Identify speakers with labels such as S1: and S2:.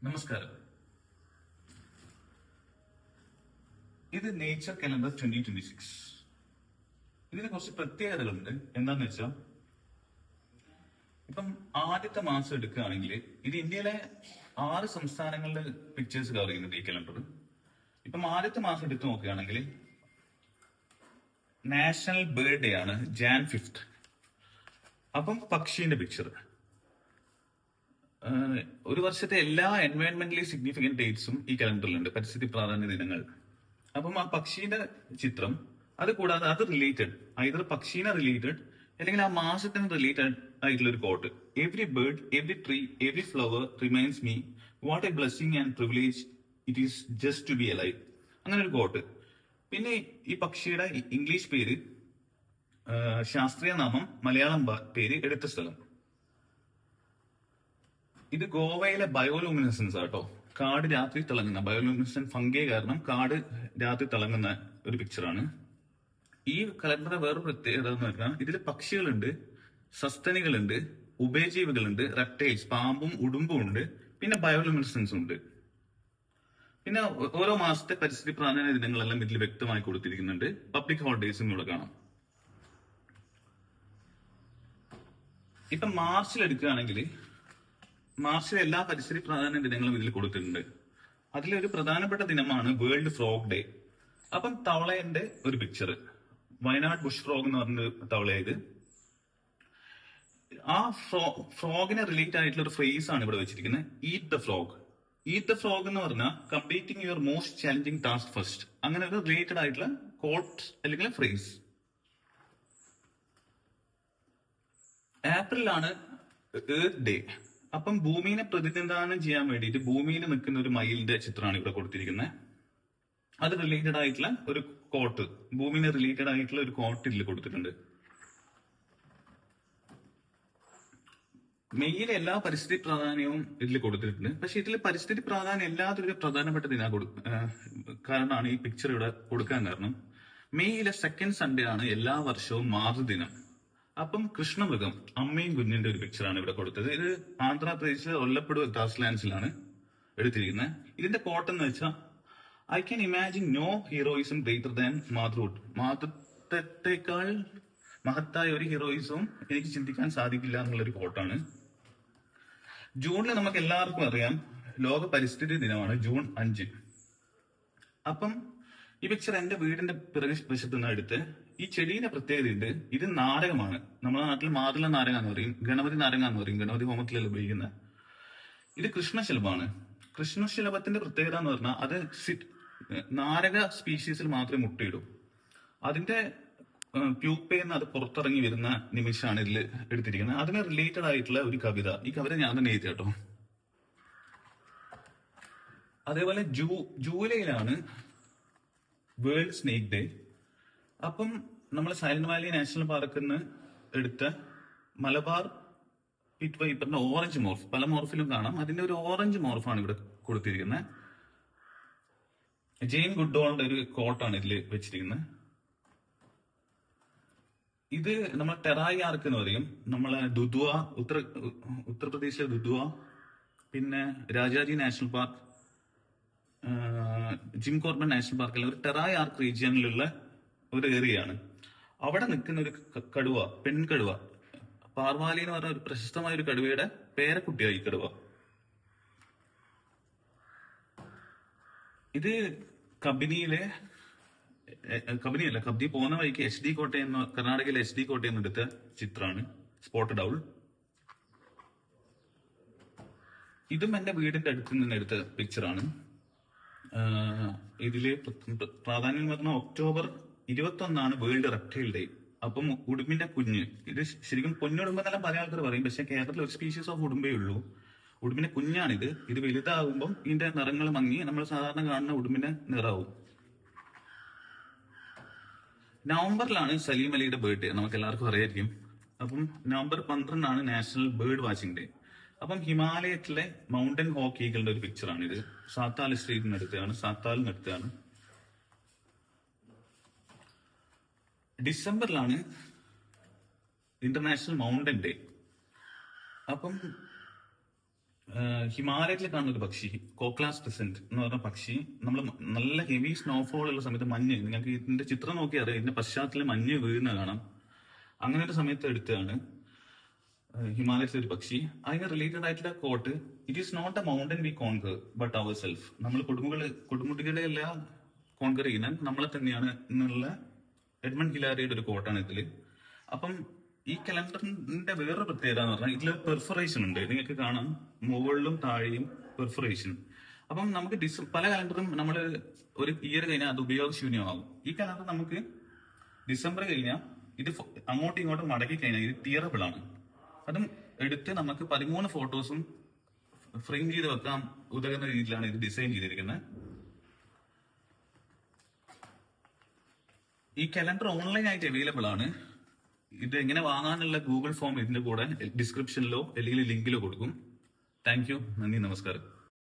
S1: നമസ്കാരം. ഇത് nature calendar 2026. ഇതിന് കുറച്ച് പ്രത്യേകതകളുണ്ട്. എന്താന്ന് വെച്ചാൽ ഇപ്പം ആദ്യത്തെ മാസം എടുക്കുകയാണെങ്കിൽ ഇത് ഇന്ത്യയിലെ 6 സംസ്ഥാനങ്ങളിലെ പിക്ചേഴ്സ് കവർ ചെയ്യുന്നുണ്ട് ഈ കലണ്ടർ. ഇപ്പം ആദ്യത്തെ മാസം എടുത്തു നോക്കുകയാണെങ്കിൽ നാഷണൽ ബേർഡ് ഡേ ആണ് ജാൻ 5th. അപ്പം പക്ഷീന്റെ പിക്ചർ. ഒരു വർഷത്തെ എല്ലാ എൻവയോൺമെന്റലി സിഗ്നിഫിക്കന്റ് ഡേറ്റ്സും ഈ കലണ്ടറിലുണ്ട്, പരിസ്ഥിതി പ്രാധാന്യ ദിനങ്ങൾ. അപ്പം ആ പക്ഷീന്റെ ചിത്രം, അത് കൂടാതെ അത് റിലേറ്റഡ് ഐതർ പക്ഷീനെ റിലേറ്റഡ് അല്ലെങ്കിൽ ആ മാസത്തിന് റിലേറ്റഡ് ആയിട്ടുള്ള ഒരു quote. Every bird, every tree, every flower reminds me what a blessing and privilege it is just to be alive. അങ്ങനെ ഒരു കോട്ട്. പിന്നെ ഈ പക്ഷിയുടെ ഇംഗ്ലീഷ് പേര്, ശാസ്ത്രീയ നാമം, മലയാളം പേര്, എടുത്ത സ്ഥലം. ഇത് ഗോവയിലെ ബയോലൂമിനസൻസ് ആട്ടോ. കാട് രാത്രി തിളങ്ങുന്ന ബയോലൂമിനസൻ ഫംഗേ കാരണം കാട് രാത്രി തിളങ്ങുന്ന ഒരു പിക്ചറാണ്. ഈ കലണ്ടറിന്റെ വേറൊരു പ്രത്യേകത എന്ന് പറഞ്ഞാൽ ഇതിൽ പക്ഷികളുണ്ട്, സസ്തനികളുണ്ട്, ഉഭയജീവികളുണ്ട്, റെപ്റ്റൈൽസ്, പാമ്പും ഉടുമ്പും ഉണ്ട്, പിന്നെ ബയോലൂമിനസൻസും ഉണ്ട്. പിന്നെ ഓരോ മാസത്തെ പരിസ്ഥിതി പ്രാധാന്യ ദിനങ്ങളെല്ലാം ഇതിൽ വ്യക്തമായി കൊടുത്തിരിക്കുന്നുണ്ട്. പബ്ലിക് ഹോളിഡേയ്സും ഇവിടെ കാണാം. ഇപ്പൊ മാർച്ചിൽ എടുക്കുകയാണെങ്കിൽ മാർച്ചിലെ എല്ലാ പരിസ്ഥിതി പ്രാധാന്യ ദിനങ്ങളും ഇതിൽ കൊടുത്തിട്ടുണ്ട്. അതിലൊരു പ്രധാനപ്പെട്ട ദിനമാണ് വേൾഡ് ഫ്രോഗ് ഡേ. അപ്പം തവളയുടെ ഒരു പിക്ചർ, വയനാട് ബുഷ് ഫ്രോഗ് എന്ന് പറഞ്ഞ തവളയത്. ആ ഫ്രോഗിനെ റിലേറ്റ് ആയിട്ടുള്ള ഒരു ഫ്രേസ് ആണ് ഇവിടെ വെച്ചിരിക്കുന്നത്, eat the frog. Eat the frog എന്ന് പറഞ്ഞാൽ completing your most challenging task first. അങ്ങനെ ഒരു റിലേറ്റഡ് ആയിട്ടുള്ള കോട്ട് അല്ലെങ്കിൽ ഫ്രേസ്. ഏപ്രിലാണ് earth day. അപ്പം ഭൂമിനെ പ്രതിനിധാനം ചെയ്യാൻ വേണ്ടിയിട്ട് ഭൂമിയിൽ നിൽക്കുന്ന ഒരു മയിലിന്റെ ചിത്രമാണ് ഇവിടെ കൊടുത്തിരിക്കുന്നത്. അത് റിലേറ്റഡ് ആയിട്ടുള്ള ഒരു കോട്ട്, ഭൂമിനെ റിലേറ്റഡ് ആയിട്ടുള്ള ഒരു കോട്ട് ഇതിൽ കൊടുത്തിട്ടുണ്ട്. മെയ്യിലെ എല്ലാ പരിസ്ഥിതി പ്രാധാന്യവും ഇതിൽ കൊടുത്തിട്ടുണ്ട്. പക്ഷെ ഇതിൽ പരിസ്ഥിതി പ്രാധാന്യം എല്ലാത്തൊരു പ്രധാനപ്പെട്ട കാരണമാണ് ഈ പിക്ചർ ഇവിടെ കൊടുക്കാൻ കാരണം. മെയ്യിലെ സെക്കൻഡ് സൺഡേ ആണ് എല്ലാ വർഷവും മാതൃദിനം. അപ്പം കൃഷ്ണമൃഗം, അമ്മയും കുഞ്ഞിന്റെ ഒരു പിക്ചറാണ് ഇവിടെ കൊടുത്തത്. ഇത് ആന്ധ്രാപ്രദേശിലെ ഒല്ലപ്പടു ഗ്രാസ്ലാൻഡ്സിലാണ് എടുത്തിരിക്കുന്നത്. ഇതിന്റെ കോട്ട് എന്ന് വെച്ചാൽ I can imagine no heroism greater than മാതൃഹുഡ്. മാതൃത്വത്തെക്കാൾ മഹത്തായ ഒരു ഹീറോയിസവും എനിക്ക് ചിന്തിക്കാൻ സാധിക്കില്ല എന്നുള്ളൊരു കോട്ടാണ്. ജൂണിൽ നമുക്ക് എല്ലാവർക്കും അറിയാം ലോക പരിസ്ഥിതി ദിനമാണ്, ജൂൺ 5. അപ്പം ഈ പിക്ചർ എന്റെ വീടിന്റെ പിറകു വശത്ത് നിന്ന് എടുത്ത്. ഈ ചെടീന്റെ പ്രത്യേകതയുണ്ട്, ഇത് നാരകമാണ്. നമ്മുടെ നാട്ടിൽ മാതള നാരക എന്ന് പറയും, ഗണപതി നാരക എന്ന് പറയും, ഗണപതി ഹോമത്തിലല്ല ഉപയോഗിക്കുന്നത്. ഇത് കൃഷ്ണശലഭമാണ്. കൃഷ്ണശലഭത്തിന്റെ പ്രത്യേകത എന്ന് പറഞ്ഞാൽ അത് നാരക സ്പീഷീസിൽ മാത്രമേ മുട്ടയിടൂ. അതിന്റെ പ്യൂപ്പയെന്ന് അത് പുറത്തിറങ്ങി വരുന്ന നിമിഷമാണ് ഇതിൽ എടുത്തിരിക്കുന്നത്. അതിന് റിലേറ്റഡ് ആയിട്ടുള്ള ഒരു കവിത. ഈ കവിത ഞാൻ തന്നെ എഴുതി കേട്ടോ. അതേപോലെ ജൂലൈയിലാണ് വേൾഡ് സ്നേക്ക് ഡേ. അപ്പം നമ്മൾ സൈലന്റ് വാലി നാഷണൽ പാർക്കിൽ നിന്ന് എടുത്ത മലബാർ പിറ്റ് വൈപ്പറിന്റെ ഓറഞ്ച് മോർഫ്, പല മോർഫിലും കാണാം, അതിന്റെ ഒരു ഓറഞ്ച് മോർഫാണ് ഇവിടെ കൊടുത്തിരിക്കുന്നത്. ജെയിൻ ഗുഡ്ഡോളിന്റെ ഒരു കോട്ടാണ് ഇതിൽ വെച്ചിരിക്കുന്നത്. ഇത് നമ്മൾ ടെറായി ആർക്ക് എന്ന് പറയും. നമ്മളെ ദുദ്വ, ഉത്തർപ്രദേശിലെ ദുദ്വ, പിന്നെ Rajaji national park, Jim Corbett national പാർക്കിലെ ഒരു ടെറായി ആർക്ക് റീജിയനിലുള്ള ഒരു ഏരിയയാണ്. അവിടെ നിൽക്കുന്ന ഒരു കടുവ, പെൺകടുവ, പാർവാലി എന്ന് പറഞ്ഞ ഒരു പ്രശസ്തമായ ഒരു കടുവയുടെ പേരക്കുട്ടിയായി കടുവ. ഇത് കബിനി പോകുന്ന വഴിക്ക് HD കോട്ടയം, കർണാടകയിലെ HD കോട്ടയം എടുത്ത ചിത്രമാണ്, സ്പോട്ടഡ് ഔൾ. ഇതും എന്റെ വീടിന്റെ അടുത്ത് നിന്ന് എടുത്ത പിക്ചറാണ്. ഇതില് പ്രാധാന്യം പറഞ്ഞ ഒക്ടോബർ 21 വേൾഡ് റെപ്റ്റൈൽ ഡേ. അപ്പം ഉടുമ്പിന്റെ കുഞ്ഞ്, ഇത് ശരിക്കും പൊന്നുടുമ്പെന്നെല്ലാം പല ആൾക്കാർ പറയും, പക്ഷെ കേരളത്തിൽ ഒരു സ്പീഷീസ് ഓഫ് ഉടുമ്പേ ഉള്ളൂ. ഉടുമ്പിന്റെ കുഞ്ഞാണിത്. ഇത് വലുതാകുമ്പം ഇതിന്റെ നിറങ്ങൾ മങ്ങി നമ്മൾ സാധാരണ കാണുന്ന ഉടുമ്പിന്റെ നിറാവും. നവംബറിലാണ് സലീം അലിയുടെ ബർത്ത്ഡേ, നമുക്ക് എല്ലാവർക്കും അറിയായിരിക്കും. അപ്പം November 12 national bird watching day. അപ്പം ഹിമാലയത്തിലെ മൗണ്ടൻ ഹോക്ക് ഈഗിളിന്റെ ഒരു പിക്ചറാണ് ഇത്. സാത്താൽ സ്റ്റേറ്റിന് അടുത്താണ്, സാത്താലിന് അടുത്താണ്. ഡിസംബറിലാണ് ഇന്റർനാഷണൽ മൗണ്ടൻ ഡേ. അപ്പം ഹിമാലയത്തിൽ കാണുന്ന ഒരു പക്ഷി, കോക്ലാസ് ക്രിസന്റ് എന്ന് പറഞ്ഞ പക്ഷി, നമ്മൾ നല്ല ഹെവി സ്നോഫോൾ ഉള്ള സമയത്ത് മഞ്ഞ്, നിങ്ങൾക്ക് ഇതിന്റെ ചിത്രം നോക്കി അറിയാം, ഇതിന്റെ പശ്ചാത്തലത്തിൽ മഞ്ഞ് വീഴുന്ന കാണാം. അങ്ങനെ ഒരു സമയത്ത് എടുത്തതാണ് ഹിമാലയത്തിലെ ഒരു പക്ഷി. അതിന് റിലേറ്റഡ് ആയിട്ടുള്ള quote, it is not a mountain we conquer but ourselves. നമ്മൾ കൊടുമുടികളെ എല്ലാം കോൺകർ ചെയ്യുന്ന നമ്മളെ തന്നെയാണ് എന്നുള്ള എഡ്മണ്ട് ഹിലാരിയുടെ ഒരു കോട്ടാണ് ഇതില്. അപ്പം ഈ കലണ്ടറിന്റെ വേറൊരു പ്രത്യേകത എന്ന് പറഞ്ഞാൽ ഇതിൽ പെർഫറേഷൻ ഉണ്ട്, നിങ്ങൾക്ക് കാണാം മുകളിലും താഴെയും പെർഫറേഷൻ. അപ്പം നമുക്ക് പല കലണ്ടറും നമ്മൾ ഒരു ഇയർ കഴിഞ്ഞാൽ അത് ഉപയോഗശൂന്യമാകും. ഈ കലണ്ടർ നമുക്ക് ഡിസംബർ കഴിഞ്ഞാൽ ഇത് അങ്ങോട്ടും ഇങ്ങോട്ടും മടക്കി കഴിഞ്ഞാൽ ഇത് ടിയറബിൾ ആണ്. അതും എടുത്ത് നമുക്ക് 13 ഫോട്ടോസും ഫ്രെയിം ചെയ്ത് വെക്കാൻ ഉതകുന്ന രീതിയിലാണ് ഇത് ഡിസൈൻ ചെയ്തിരിക്കുന്നത്. ഈ കലണ്ടർ ഓൺലൈൻ ആയിട്ട് അവൈലബിൾ ആണ്. ഇത് എങ്ങനെ വാങ്ങാനുള്ള ഗൂഗിൾ ഫോം ഇതിന്റെ കൂടെ ഡിസ്ക്രിപ്ഷനിലോ അല്ലെങ്കിൽ ലിങ്കിലോ കൊടുക്കും. താങ്ക് യു, നന്ദി, നമസ്കാരം.